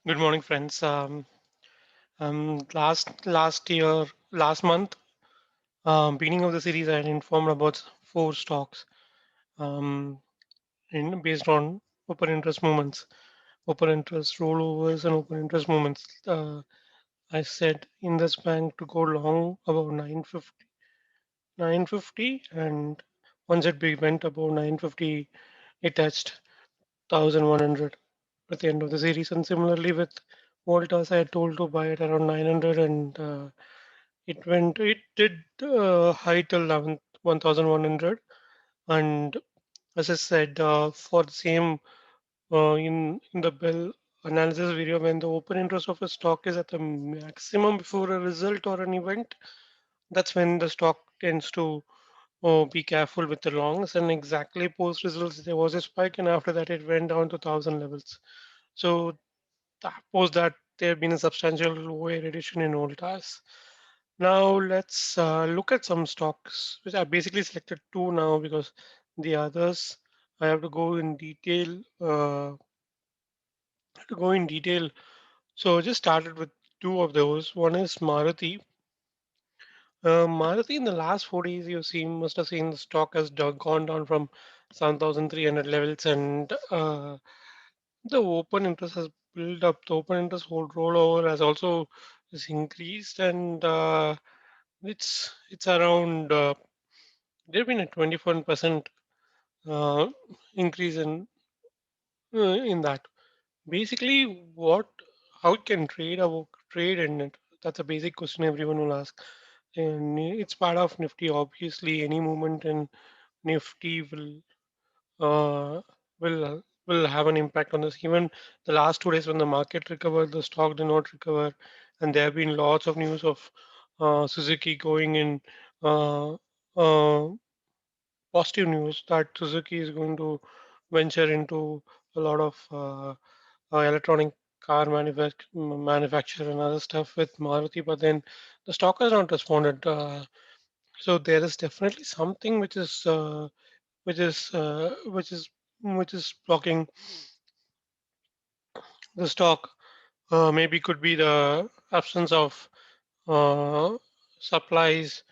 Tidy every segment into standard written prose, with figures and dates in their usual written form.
Good morning, friends. Last month, beginning of the series, I had informed about four stocks um, based on open interest movements, open interest rollovers, and open interest movements. I said in this bank to go long about 950, and once went above 950, it touched 1100 at the end of the series. And similarly with Voltas, I had told to buy it around 900, and it did high till 1100. And as I said, for the same in the Bell analysis video, when the open interest of a stock is at the maximum before a result or an event, that's when the stock tends to be careful with the longs. And exactly post results, there was a spike, and after that, it went down to 1000 levels. So post that, there have been a substantial OA reduction in Voltas. Now let's look at some stocks, which I basically selected two now because the others I have to go in detail. To go in detail. So I just started with two of those. One is Maruti. Maruti in the last 4 days, must have seen the stock has gone down from 7,300 levels, and the open interest has built up. The open interest hold rollover has also is increased, and it's around. There been a 21% uh, increase in that. Basically, what how it can trade in it? That's a basic question everyone will ask. And it's part of Nifty. Obviously, any movement in Nifty uh, will have an impact on this. Even the last 2 days when the market recovered, the stock did not recover, and there have been lots of news of Suzuki going in. Uh, uh, Positive news that Suzuki is going to venture into a lot of electronic car manufacture and other stuff with Maruti, but then the stock has not responded. So there is definitely something which is uh, which is which is blocking the stock. Maybe could be the absence of uh, supplies.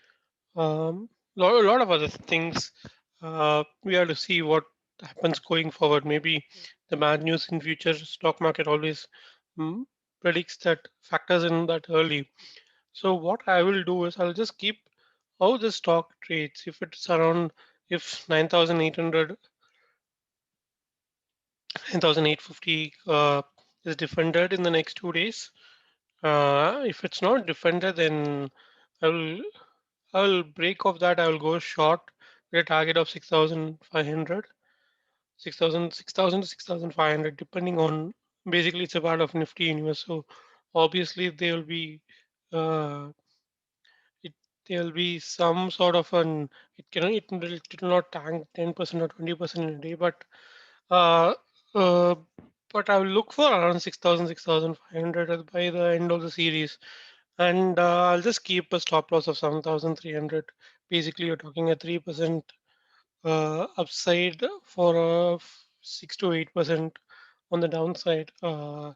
A lot of other things. We have to see what happens going forward. Maybe the bad news in future stock market always mm, predicts that factors in that early. So what I will do is I'll just keep how the stock trades. If it's around if 9,800, 9,850 is defended in the next 2 days. If it's not defended, then I will I will break off that. I will go short with a target of 6,500, 6,000 to 6,500, depending on basically it's a part of Nifty universe. So obviously uh, it there'll be some sort of an it will not tank 10% or 20% in a day, uh, uh, but I will look for around 6,000, 6,500 by the end of the series. And I'll just keep a stop loss of 7,300. Basically, you're talking a 3% upside for a 6 to 8% on the downside. Uh,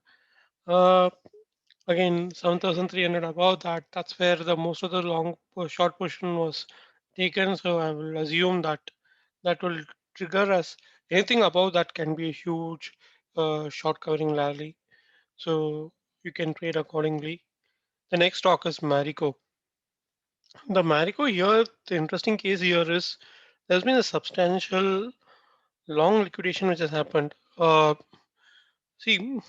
Again, 7,300 above that, that's where the most of the short portion was taken. So I will assume that that will trigger us. Anything above that can be a huge short covering rally. So you can trade accordingly. The next stock is Marico. The Marico here, the interesting case here is there's been a substantial long liquidation which has happened. See,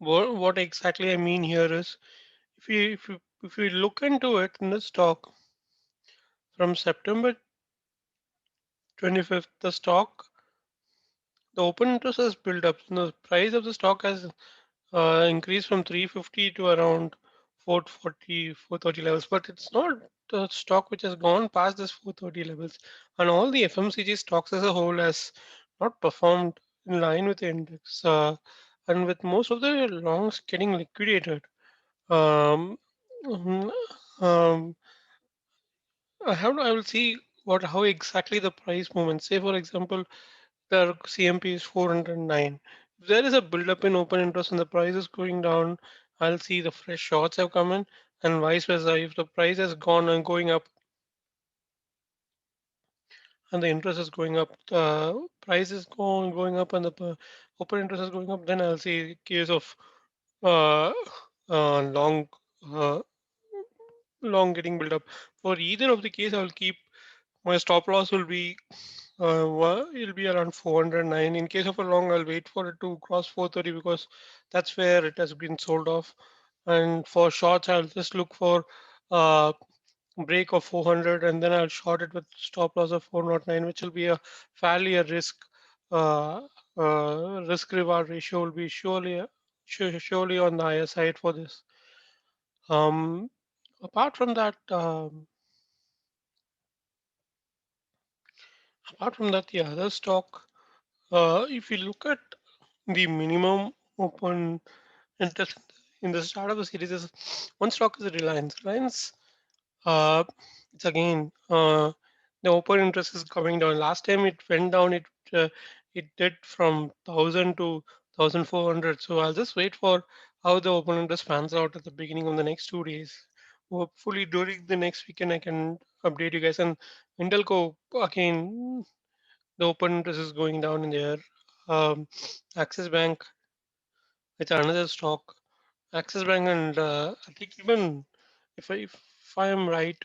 what exactly I mean here is if you look into it in the stock from September 25th, the open interest has built up. The price of the stock has increased from 350 to around 440, 430 levels, but it's not the stock which has gone past this 430 levels. And all the FMCG stocks as a whole has not performed in line with the index. And with most of the longs getting liquidated, um, mm, um, I will see how exactly the price movement. Say for example, the CMP is 409. If there is a build-up in open interest and the price is going down, I'll see the fresh shorts have come in, and vice versa. If the price has gone and going up and the interest is going up, the price is going up and the open interest is going up, then I'll see case of uh, long uh, long getting built up. For either of the case, I will keep my stop loss will be it'll be around 409. In case of a long, I'll wait for it to cross 430 because that's where it has been sold off. And for shorts, I'll just look for uh, break of 400 and then I'll short it with stop loss of 409, which will be a fairly a uh, risk reward ratio will be surely on the higher side for this. Um, apart from that, the other stock, if you look at the minimum open interest in the start of the series, is one stock is Reliance. Reliance, uh, it's again the open interest is coming down. Last time it went down, it did from 1,000 to 1,400. So I'll just wait for how the open interest pans out at the beginning of the next 2 days. Hopefully during the next weekend I can update you guys. And Intelco again, the open interest is going down in there. Axis Bank, it's another stock. Axis Bank and I think even if I am right,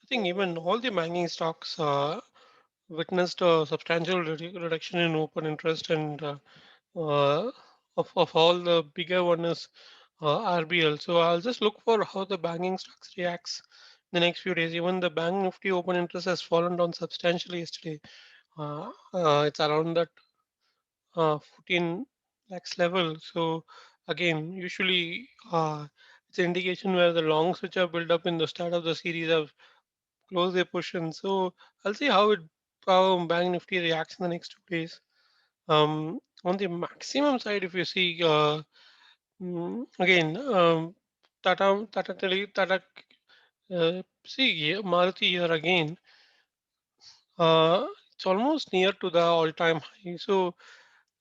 I think even all the banking stocks witnessed a substantial reduction in open interest, and uh, of all the bigger one is RBL. So I'll just look for how the banking stocks reacts the next few days. Even the bank Nifty open interest has fallen down substantially yesterday. It's around that 14 lakhs level. So again, usually it's an indication where the longs which are built up in the start of the series have closed their position. So I'll see how Bank Nifty reacts in the next 2 days. On the maximum side, if you see again Tata see here, Maruti here again. It's almost near to the all-time high. So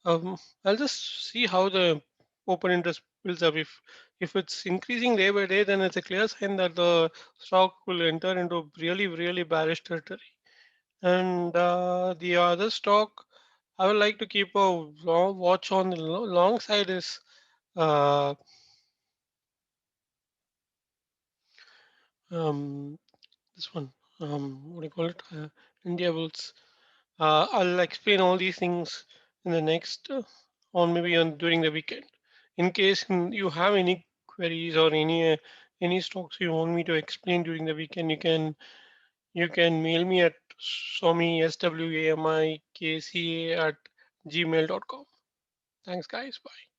I'll just see how the open interest builds up. If it's increasing day by day, then it's a clear sign that the stock will enter into really, really bearish territory. And the other stock, I would like to keep a watch on the long side is uh, um, this one. What do you call it? India Bulls. I'll explain all these things in the next, or maybe on during the weekend. In case you have any queries or any stocks you want me to explain during the weekend, you can mail me at swami@gmail.com. Thanks, guys. Bye.